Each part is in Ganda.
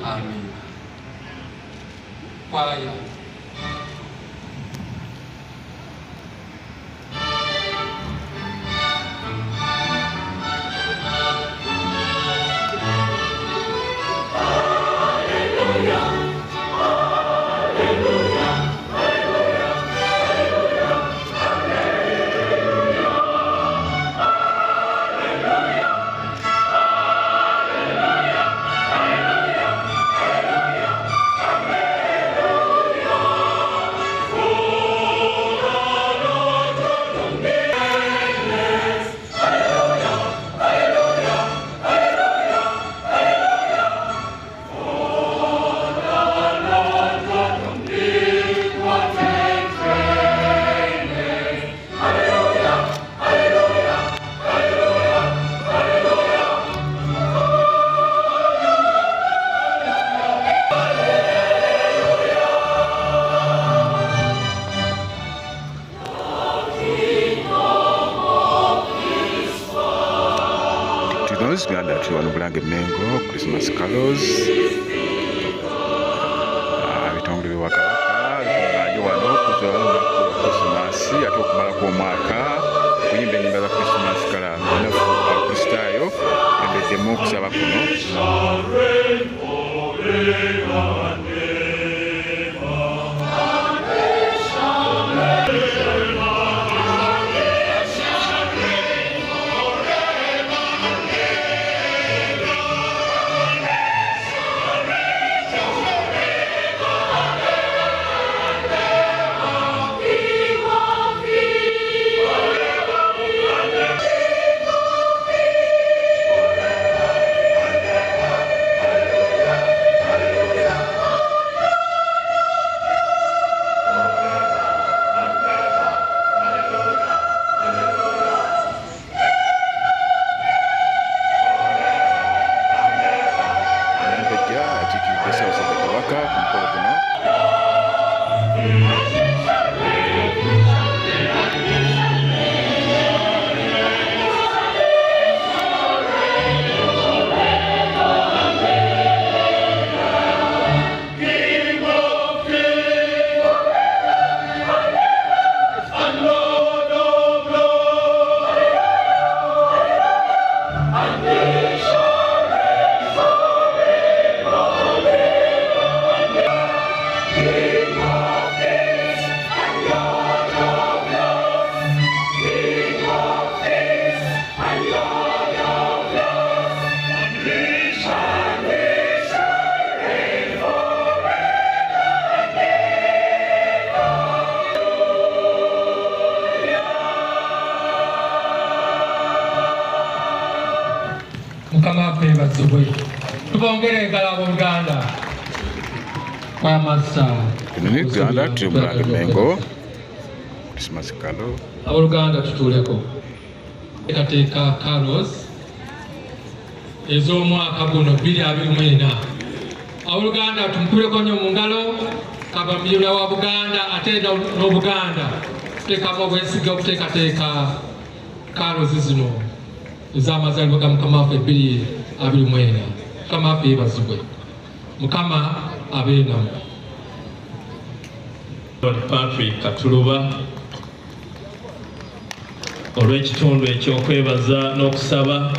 Amen. Kwaya. Uganda tuliwano Bulange Mengo Christmas Carols bitongole by'Obwakabaka bikunganye wano okuzola Christmas ate okumala kw'omwaka kuyimba ennyimba za Christmas Carols nafu abakristaayo embeddemu okusaba kuno. Mukama kwebazibwe tubongere enkalabo Buganda kwamasa Ni Uganda tuli Bulange Mengo Christmas Carols abooluganda tutuleko ekateeka Carols ez'omwaka guno 2024 abooluganda tumukubireko nnyo mu ngalo kaba miliyoni wa Buganda ate n'Obuganda tuteekamu obwesiga okuteekateeka Carols zino ez'amazaalibwa ga Mukama waffe 2024. Mukama waffe yeebazibwe, Mukama abeere nammwe. Patrick Katuluba olw'ekitundu ekyokwebaza n'okusaba.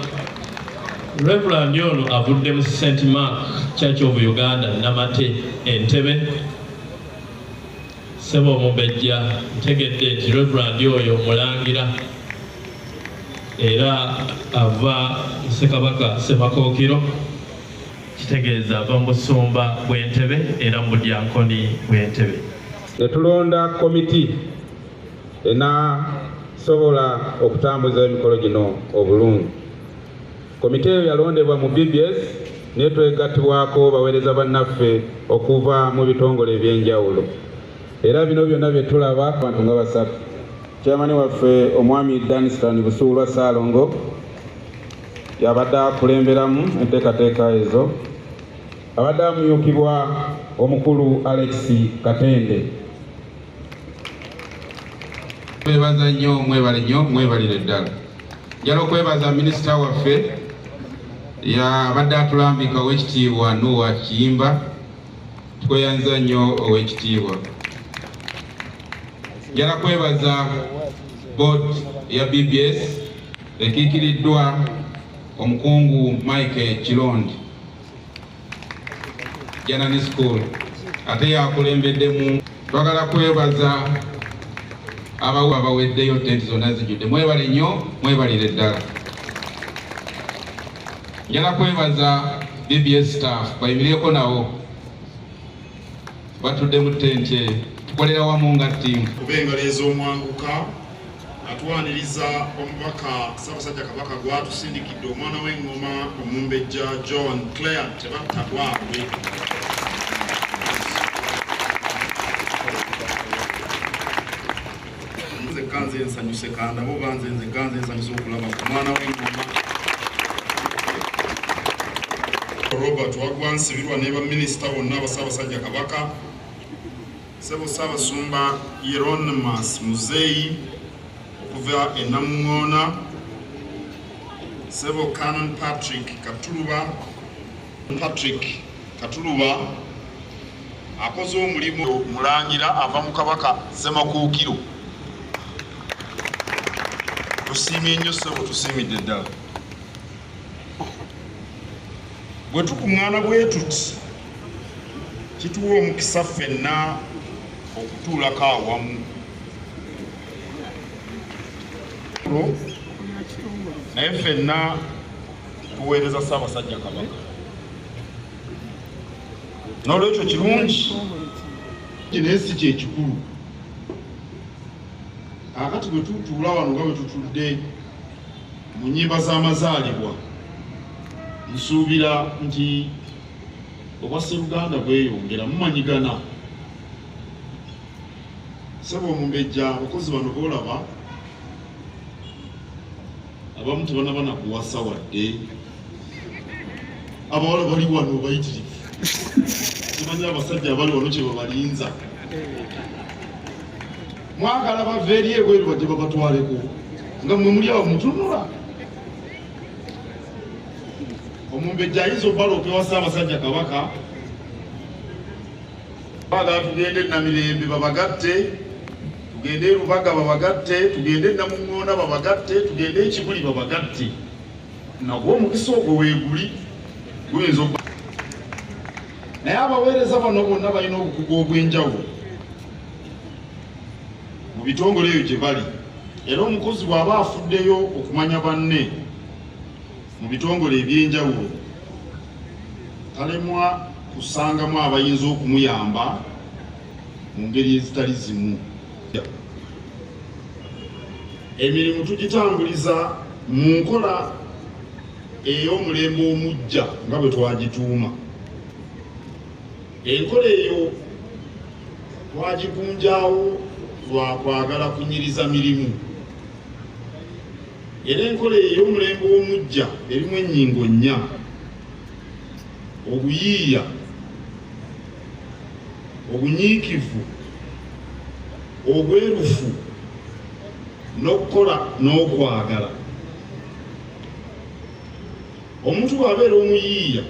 Reverend ono avudde mu St. Mark Church of Uganda Namate Entebbe. Ssebo Omubejja ntegedde nti Reverend oyo mulangira era ava Ssekabaka Ssemakookiro, kitegeeza ava mu Busumba bw'Entebbe era mu Budyankoni bw'Entebbe. Netulonda komiti enasobola okutambuza emikolo gino obulungi. Komite eyo yalondebwa mu BBS netwegattibwako baweereza bannaffe okuva mu bitongole ebyenjawulo. Era bino byonna bye tulaba abantu nga basatu. Chairman waffe Omwami Danistan Busuulwa Saalongo yabadde akulemberamu enteekateeka ezo. Abadde amuyukibwa omukulu Alex Katende. Mwebaza nnyo, mwebale nnyo, mwebalire ddala. Njala okwebaza minisita waffe abadde atulambika ow'ekitiibwa Noah Kiyimba, tweyanza nnyo ow'ekitiibwa. Njala kwebaza board ya BBS ekiikiriddwa omukungu Mike Kirondi Janani School ate yakulembeddemu. Twagala kwebaza abaweddeyo tenti zonna zijjudde. Mwebale nnyo, mwebalire ddala. Njala kwebaza BBS staff bayimireko nawo batudde mu tenti tukolera wamu nga ttiimu. Kubengalo ez'omwanguka atwaniriza omubaka Ssaabasajja Kabaka gwatusindikidde omwana w'engoma Omumbejja John Clare Tebattagwabwe. Nze kanze ensanyuse kanda bo banze nze kanze ensanyuse okulaba ku mwana w'engoma Robert Wagwansibirwa ne baminisita bonna aba Ssaabasajja Kabaka, Ssebo Ssaabasumba Hieronymus Muzeeyi okuva e Namuŋŋoona, Ssebo Canon Patrick Katuluba akoze omulimu mulangira ava mu Kabaka Ssemakookiro. Tusiimye nnyo Ssebo, tusiimidde ddala. Bwe tukuŋŋaana bwe tuti kituwa omukisa ffenna okutuulako awamu. Naye ffenna tuweereza Ssaabasajja Kabaka. N'olwekyo kirungi naye si kyekikulu. Akati bwe tutuula wano nga bwe tutudde mu nnyimba z'amazaalibwa, nsuubira nti obwa Sseruganda bweyongera mumanyigana. Ssebo Omumbejja, abakozi bano boolaba abamu tebanaba nakuwasa wadde, abawala bali wano bayitirivu, tumanyi abasajja abali wano kye babalinza. Mwagala bave eri ebweru badde babatwaleko nga mmwe muli awo mutunula. Omumbejja ayinza obbaloopebwa Ssaabasajja Kabaka, baagala tugende Namirembe babagatte, tugende Lubaga babagatte, tugende Namuŋŋoona babagatte, tugende Kibuli babagatte. Nagwo omukisa ogwo weeguli guyinza okba. Naye abaweereza bano bonna balina obukugu obw'enjawulo mu bitongole ebyo gye bali, era omukozi bw'aba afuddeyo okumanya banne mu bitongole eby'enjawulo talemwa kusangamu abayinza okumuyamba mu ngeri ezitali zimu. Emirimu tugitambuliza mu nkola ey'omulembe omujja nga bwe twagituuma. Enkola eyo twagigunjaawo lwa kwagala kunyiriza mirimu, era enkola ey'omulembe omujja erimu ennyingo nnya: obuyiiya, obunyiikivu, obwerufu n'okukola n'okwagala. Omuntu bw'abeera omuyiiya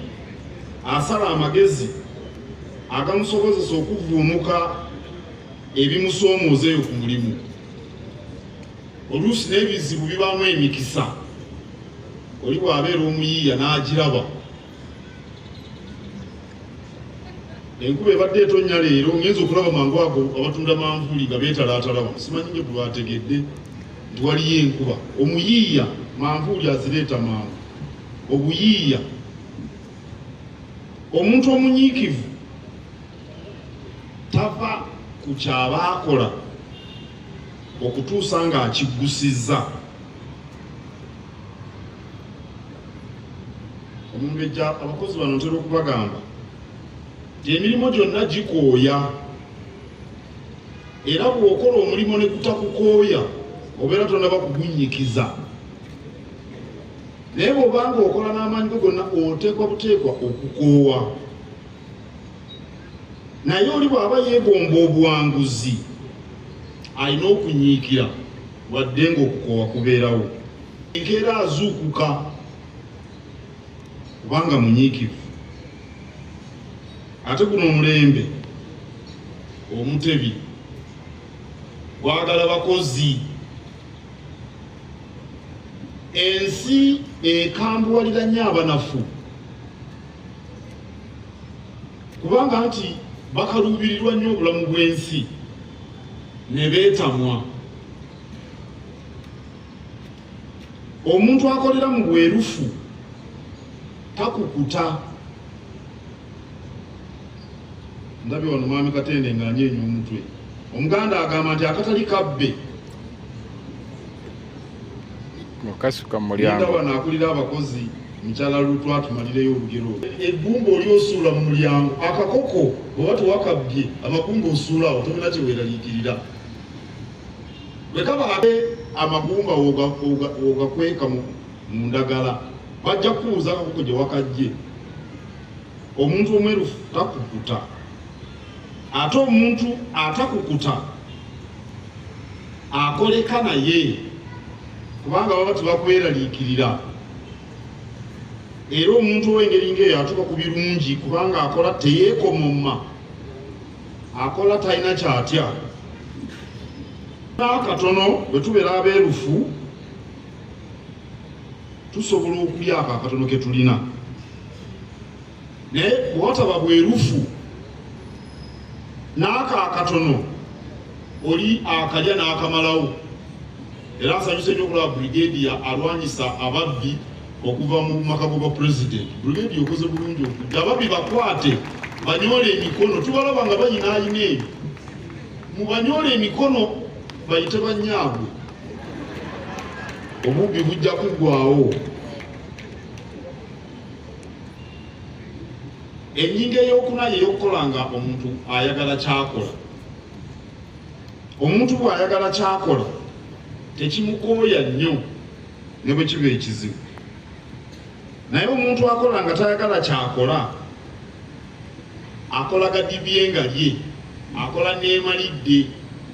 asala amagezi agamusobozesa okuvuunuka ebimusoomooza eyo ku mulimu. Oluusi n'ebizibu bibaamu emikisa, oli bw'abeera omuyiiya n'agiraba. Enkuba ebadde etonnya leero, ngenza okulaba mangu ago abatunda manvuuli nga beetalaatalaba. Simanyi nge bwe bategedde nti waliyo enkuba. Omuyiiya manvuuli azireeta mangu. Obuyiiya. Omuntu omunyiikivu tava ku kyaba akola okutuusa ng'akiggusizza. Omumbejja, abakozi bano ntera okubagamba nti emirimu gyonna gikooya, era bw'okola omulimo ne gutakukooya obeera tonaba kugunnyikiza. Naye bw'obanga okola n'amaanyi go gonna oteekwa buteekwa okukoowa. Naye oli bw'aba yeegomba obuwanguzi alina okunyiikira wadde ng'okukoowa kubeerawo. Enkeera azuukuka kubanga munyiikivu. Ate guno omulembe omutebi gwagala bakozi. Ensi ekambuwalira nnyo abanafu kubanga nti bakaluubirirwa nnyo obulamu bw'ensi ne beetamwa. Omuntu akolera mu bwerufu takukuta. Ndabye wano mwami Katende nga anyeenya omutwe. Omuganda agamba nti akatali kabbe mukasuka mu mulyango. Wano akulira abakozi mukyala Lutwa tumalireyo olugero. Eggumba oli osuula mu mulyango, akakoko oba tewakabbye amagumba osuulawo tolina kyeweeraliikirira. Bwe kaba amagumba wogakweka mu ndagala bajja kubuuza akakoko gye wakajje. Omuntu omwerufu takukuta. Ate omuntu atakukuta akoleka naye kubanga baba tebakweraliikirira. Era omuntu ow'engeri ng'eyo atuuka ku birungi kubanga akola teyeekomomma, akola talina kyatya. Akatono bwe tubeera abeerufu tusobola okulyako akatono ke tulina, naye bw'otaba bwerufu n'ako akatono oli akalya n'akamalawo. Era nsanyuse nnyo okulaba Brigadier alwanyisa ababbi okuva mu maka g'obwa President. Brigadier okoze bulungi okudda ababbi bakwate banyoole emikono. Tubalaba nga bayinaayina ebyo, mubanyoole emikono bayite bannyaabwe, obubbi bujja kuggwaawo. Ennyingo ey'okuna ey'okukola nga omuntu ayagala kyakola. Omuntu bw'ayagala kyakola tekimukooya nnyo ne bwe kiba ekizibu. Naye omuntu akola nga tayagala kyakola, akola gadibye nga lye, akola neemalidde,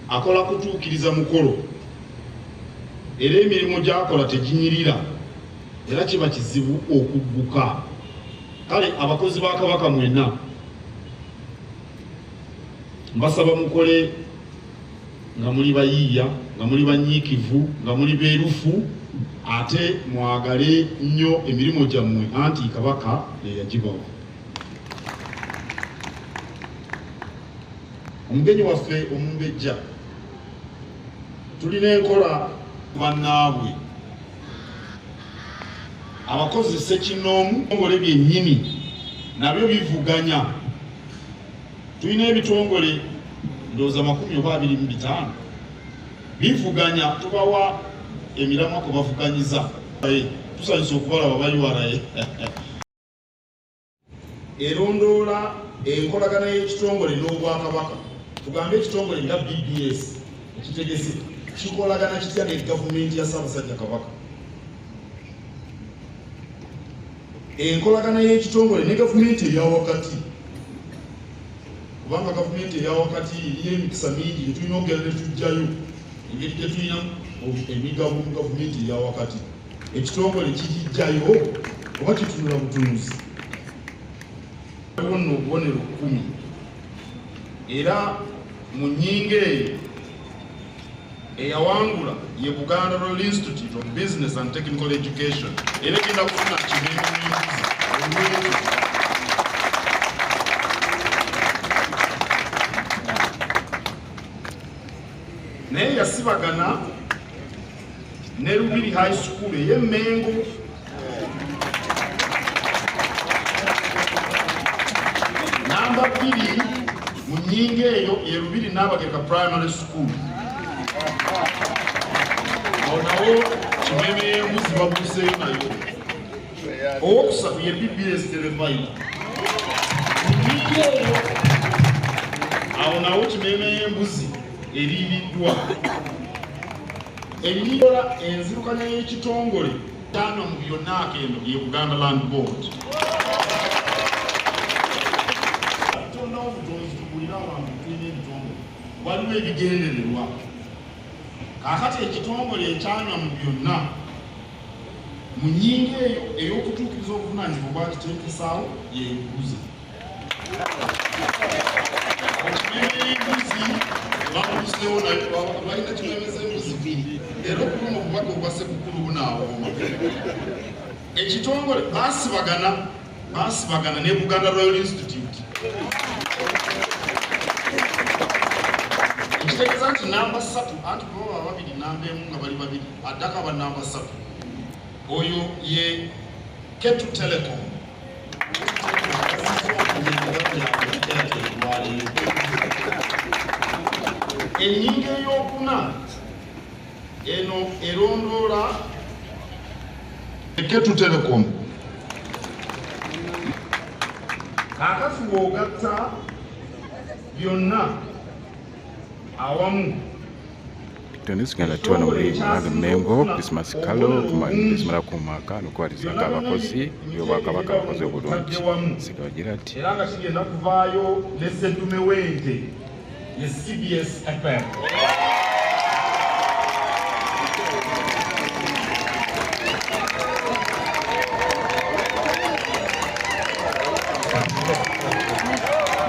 akola kutuukiriza mukolo, era emirimu gy'akola teginyirira, era kiba kizibu okugguka. Kale abakozi ba Kabaka mwenna mbasaba mukole nga muli bayiiya, nga muli banyiikivu, nga muli beerufu, ate mwagale nnyo emirimu gyammwe anti Kabaka yeyagibawa. Omugenyi waffe omumbejja, tulina enkola bannaabwe abakozi ssekinnoomu ebitongole byennyini nabyo bivuganya. Tulina ebitongole ndowooza 10 oba 25 bivuganya, tubawa emiramwa kwe bavuganyiza. Tusanyusa okubalaba URA erondoola enkolagana y'ekitongole n'Obwakabaka. Tugambe ekitongole nga BBS ekitegese kikolagana kitya ne gavumenti ya Ssaabasajja Kabaka. Enkolagana y'ekitongole ne gavumenti eyawakati, kubanga gavumenti eyawakati eriyo emikisa mingi gyetulina okugenda ne tujjayo, engeri gye tulina emigabo mu gavumenti eyawakati. Ekitongole kigijjayo oba kitunula butunuzi. Waliwo nno obubonero 10 era mu nnyingo eyo eyawangula ye Buganda Royal Institute of Business and Technical Education. Era egenda kufuna kibiina olw'ekyo. Naye yasibagana ne Lubiri High School ey'Emmengo. Namba 2 mu nnyingo eyo ye Lubiri Nnabagereka Primary School. Nawo Kimeme y'Embuzi babuuseyo nayo. Owokusatu ye BBS Television. Awo nawo Kimeme y'Embuzi eriiriddwa. Ennyigola enzirukanya y'ekitongole 5 mu byonna akendo ye Buganda Land Board. Atondawo obutonzi tugulira abantu tulina ebitongole, waliwo ebigendererwa. Kaakati ekitongole ekyanywa mu byonna mu nnyingo eyo ey'okutuukiriza okukkiriza obuvunaanyizibwa obwakiteekesaawo y'embuzi. Embuzi bakuliseewo balina kigemeza embuzi bbiri era okuluma obubaka obwa Ssekukkulu bunaawooma. Ekitongole baasibagana ne Buganda Royal Institute. Ekitegeeza nti namba 3 anti baba babiri namba emu nga bali babiri addako aba namba 3. Oyo ye Ketu Telecom. Ennyingo ey'okuna eno erondoola Ketu Telecom. Kaakati bw'ogatta byonna awamu Tunasigala tuwano muri Mengo Christmas Kalo kumalizimala ku mwaka n'okuwalizanga abakozi y'Obwakabaka abakozi obulungi sigagira ati era nga kigenda kuvaayo ne sseddume w'ente ye CBS FM.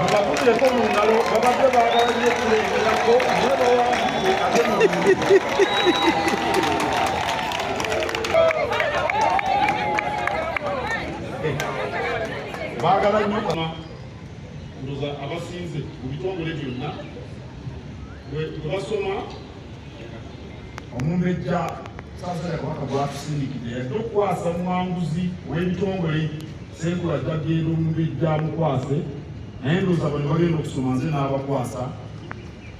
Mubakuteko mu ngalo babadde baagala nnyo okulengerako naye bawambudde ate baagala nnyo ndoza abasinze mu bitongole byonna bwe basoma omumbejja Ssaabasajja Kabaka bw'atusindikidde yadde okukwasa muwanguzi w'ebitongole Ssenkulu ajja genda omumbejja amukwase naye ndowooza bano bagenda okusoma nze n'abakwasa.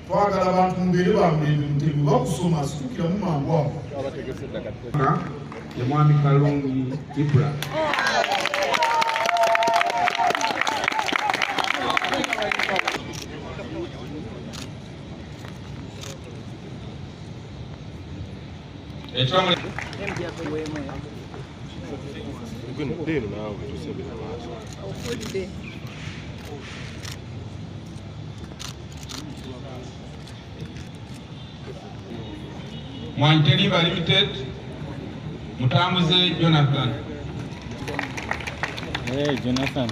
Twagala abantu mubeere bamulembe mutemu bakusoma asitukiramu mangu awo. Ye Mwami Kalungi Ibra. Mwanteliba Limited, Mutambuze Jonathan. Hey, Jonathan.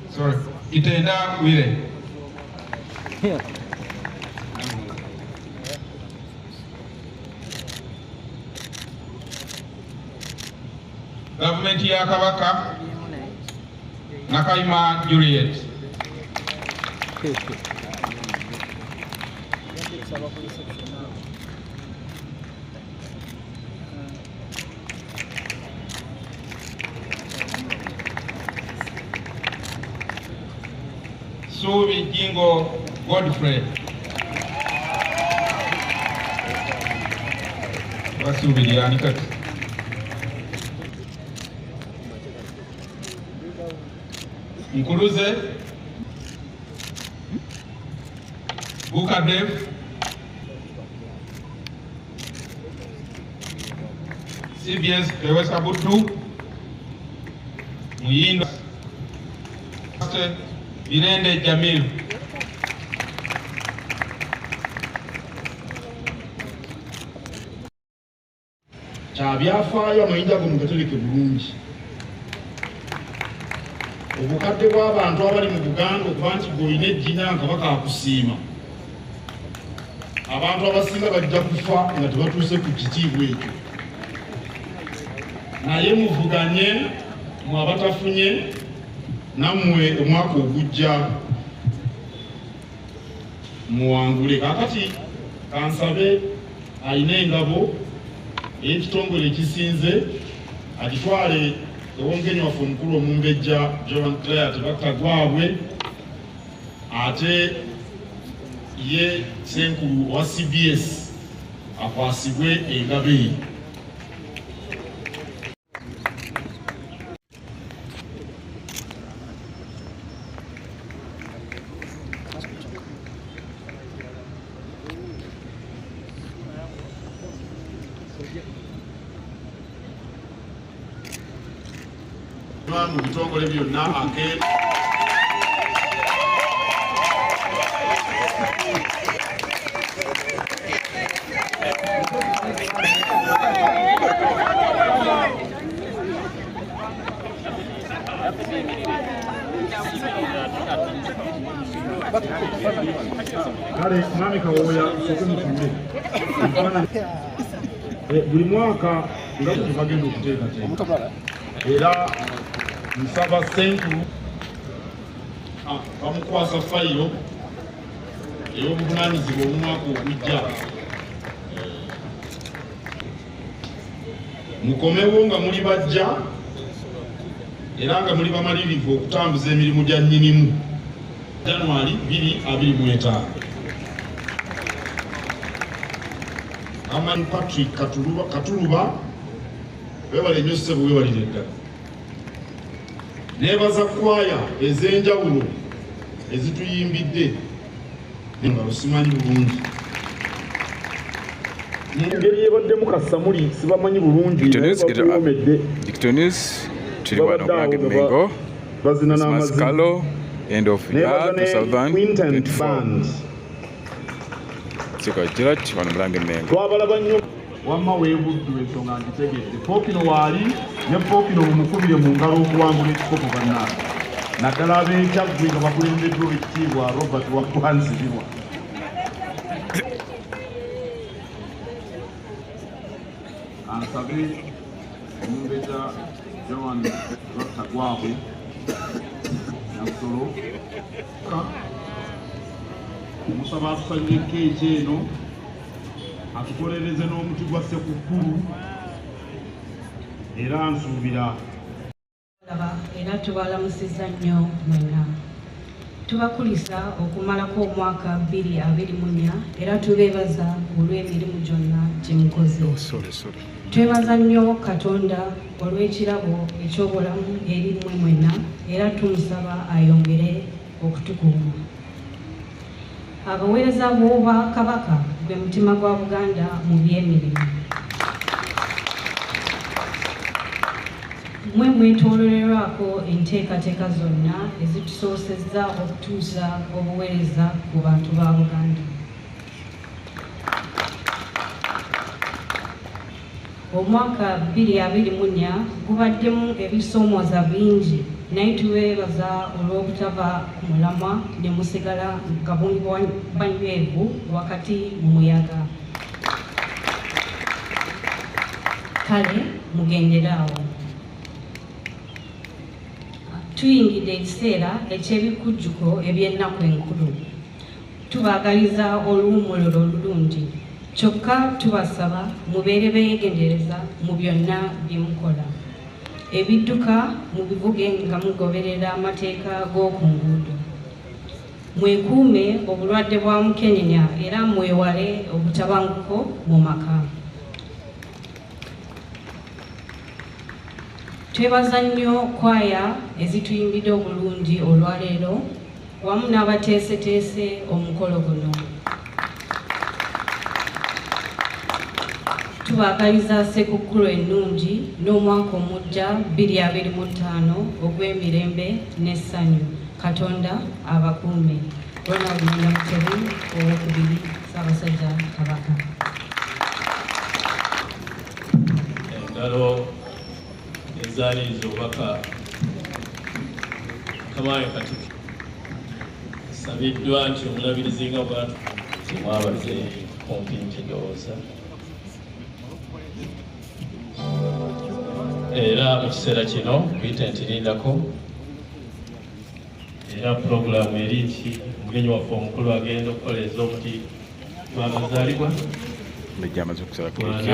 Sorry, Itenda Wile. Government ya Kabaka Nakaima Juliet. Subi Jingo Godfrey. Wasubi Dianika. Nkuluze Bukadev CBS Ewesa Butu Muyindo Birende Jamil Kyabyafaayo amayinja go mugatereke bulungi. Obukadde bw'abantu abali mu Buganda okuba nti bw'olina ejjina Kabaka akusiima. Abantu abasinga bajja kufa nga tebatuuse ku kitiibwa ekyo. Naye muvuganye mu abatafunye nammwe omwaka ogujja muwangule. Kaakati kansabe alina engabo ey'ekitongole ekisinze agitwale ewongenyi waffe omukulu omumbejja John Clare Tebakta gwabwe ate ye Ssenkulu owa CBS akwasibwe engabo eyo. Mu bitongole byonna ake Kale mwami Kawoya soke mutume buli mwaka nga bwe bagenda okuteekateeka era nsaba Ssenkulu bamukwasa fayiro ey'obuvunaanyizibwa omwaka ogujja mukomewo nga muli bajja era nga muli bamalirivu okutambuza emirimu gya nnyinimu January 2025. Amani Patrick Katuluba webale nnyo ssebo webalire ddala. Neebaza kwaya ez'enjawulo ezituyimbidde nga lusimanyi bulungi. Engeri yebaddemu Kasamuli sibamanyi bulungi. Victorines tuli wano Mulange Mengo Maskalo end of year 2024 Sika Jirat wano Mulange Mengo twabalaba nnyo wamma weebuddu ensonga ngitegedde Pookino waali ne Pookino mumukubire mu ngalo okuwangula ekikopo bannange naddala ab'ekyaggwe nga bakulembeddwa ekitiibwa Robert Wakwanzibirwa ansabe omumbejja Joan Rotagwabwe Nasolo omusaba atusanye keeki eno atukolereze n'omuti gwa Ssekukkulu era nsuubira era tubalamusizza nnyo mwenna tubakulisa okumalako omwaka 2024 era tubeebaza olw'emirimu gyonna gye mukoze twebaza nnyo Katonda olw'ekirabo eky'obulamu eri mmwe mwenna era tumusaba ayongere okutukuuma abaweereza b'obwa Kabaka gwe mutima gwa Buganda mu by'emirimu mwe mwetoololerwako enteekateeka zonna ezitusoosezza okutuusa obuweereza ku bantu ba Buganda. Omwaka 2024 gubaddemu ebisoomooza bingi naye tubeebaza olw'obutava ku mulamwa ne musigala nga muli banywevu wakati mu muyaga. Kale mugenderaawo. Tuyingidde ekiseera eky'ebikujjuko eby'ennaku enkulu. Tubaagaliza oluwummuliro olulungi. Kyokka tubasaba mubeere beegendereza mu byonna bye mukola. Ebidduka mubivuge nga mugoberera amateeka g'oku nguudo. Mwekuume obulwadde bwa mukenenya era mwewale obutabanguko mu maka. Twebaza nnyo kwaya ezituyimbidde obulungi olwaleero wamu n'abateeseteese omukolo guno. Tubaagaliza Ssekukkulu ennungi n'omwaka omujja 2025 ogw'emirembe n'essanyu. Katonda abakuume. Ronald Mutebi owokubiri Ssaabasajja Kabaka. Engalo ezaaliza obubaka Kamayo Katikkiro sabiddwa nti omulabirizi nga bwatu temwabaze kumpi nti ndowooza era mu kiseera kino kuyita nti lindako era pulogulaamu eri nti omugenyi waffe omukulu agenda okukoleeza omuti gw'amazaalibwa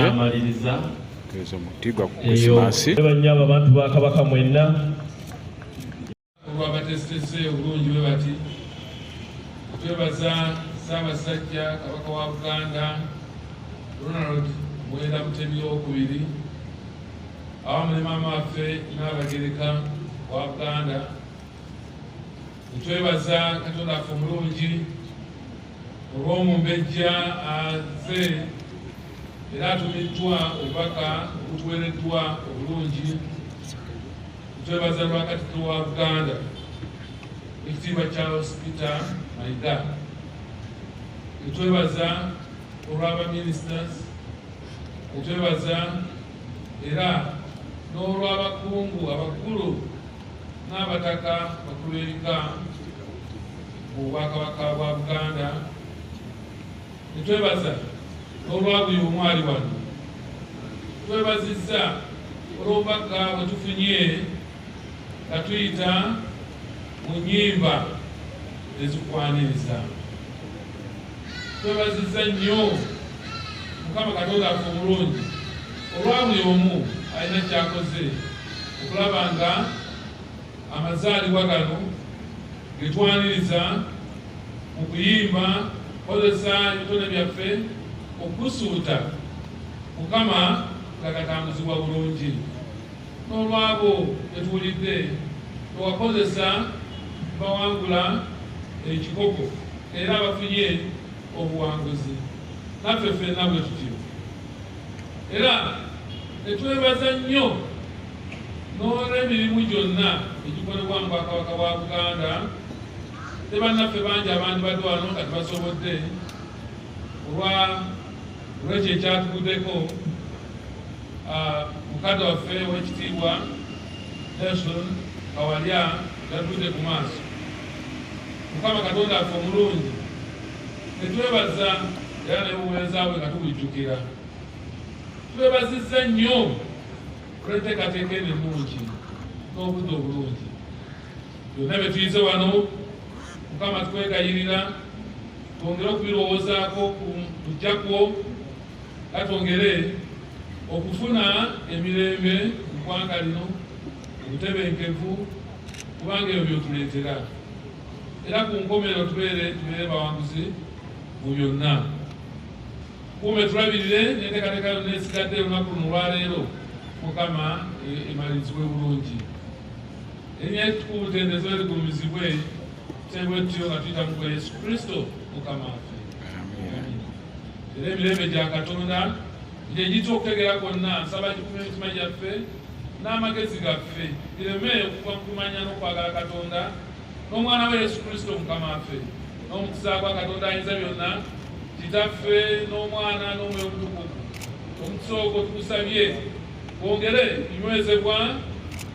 amaliriza omuti gwa Krismasi bannyo abo abantu ba Kabaka mwenna olw'abateesiteese obulungi bwe bati twebaza Ssaabasajja Kabaka wa Buganda Ronald Muwenda Mutebi II awamu ne maama waffe Nnaabagereka wa Buganda. Twebaza Katonda waffe omulungi olw'omumbejja aze era atumiddwa obubaka obutuweereddwa obulungi. Twebaza lwa Katikkiro wa Buganda ekitiibwa Charles Peter Mayiga. Twebaza olw'aba ministers okwebaza era n'olw'abakungu abakulu n'abataka bakulu ebika mu Bwakabaka bwa Buganda, netwebaza n'olwa buli omu ali wano. Twebazizza olw'obubaka bwe tufunye nga tuyita mu nnyimba ezikwaniriza. Twebazizza nnyo Mukama Katonda affe omulungi olwa buli omu alina kyakoze okulaba nga amazaalibwa gano ge twaniriza mu kuyimba kozesa ebitone byaffe okusuuta Mukama nga gatambuzibwa bulungi. N'olwabo etuwulidde tewakozesa bawangula ekikopo era abafunye obuwanguzi, naffe ffenna bwe tutyo. Era netwebaza nnyo n'olw'emirimu gyonna egikolebwa mu Bwakabaka bwa Buganda. Ne bannaffe bangi abandi badde wano nga tebasobodde olw'ekyo ekyatuguddeko. Mukadde waffe w'ekitiibwa Nelson Kawalya yatudde ku maaso. Mukama Katonda affe omulungi netwebaza era n'ebuweereza bwe nga tubujjukira. Twebazizza nnyo olw'enteekateeka eno ennungi n'obudde obulungi. Byonna bye tuyize wano Mukama tukwegayirira twongere okubirowoozaako ku lujjakwo, era twongere okufuna emirembe mu ggwanga lino, obutebenkevu, kubanga ebyo byotuleetera. Era ku nkomerero tubeere bawanguzi mu byonna. Kuume tulabirire n'enteekateeka yonna esigadde olunaku luno olwaleero Mukama emalirizibwe bulungi. Erinnya ettukuvu butendezo ligulumizibwe tutebwe tutyo nga tuyita mu Yesu Kristo Mukama waffe. Era emirembe gya Katonda gye giyita okutegeera kwonna, nsaba gikume emitima gyaffe n'amagezi gaffe, gireme okuva mu kumanya n'okwagala Katonda n'omwana we Yesu Kristo Mukama waffe, n'omukisa gwa Katonda ayinza byonna, Kitaffe n'Omwana n'Omwoyo Omutukuvu. Omukisa ogwo tugusabye gwongere kunywezebwa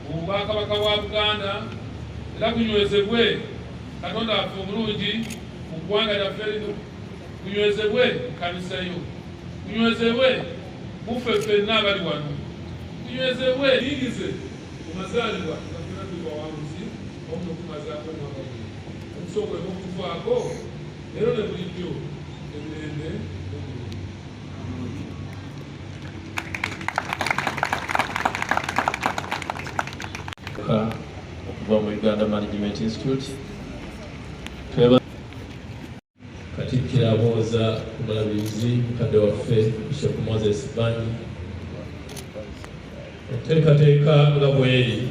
mu Bwakabaka bwa Buganda, era kunywezebwe Katonda waffe omulungi mu ggwanga lyaffe lino, kunywezebwe mu kkanisa yo, kunywezebwe muffe ffenna abali wano, kunywezebwe yingize mu mazaalibwa gafena tuli bawanguzi omu n'okumazaako omwaka guno. Omukisa ogwo okutufaako leero ne bulijjo emirembe okuva mu Uganda Management Institute. Katikkiro abooza omulabirizi mukadde waffe Bishop Moses Banyi. Enteekateeka nga bweri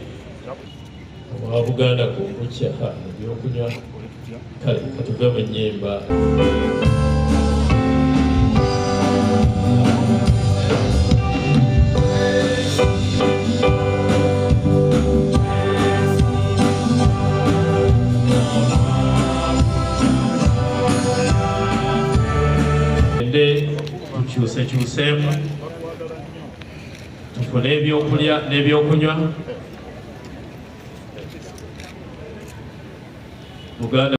obwa Buganda ku bukya ebyokunywa, kale katuve mu nnyimba. Tukyusekyusemu tufune ebyokulya n'ebyokunywa. Buganda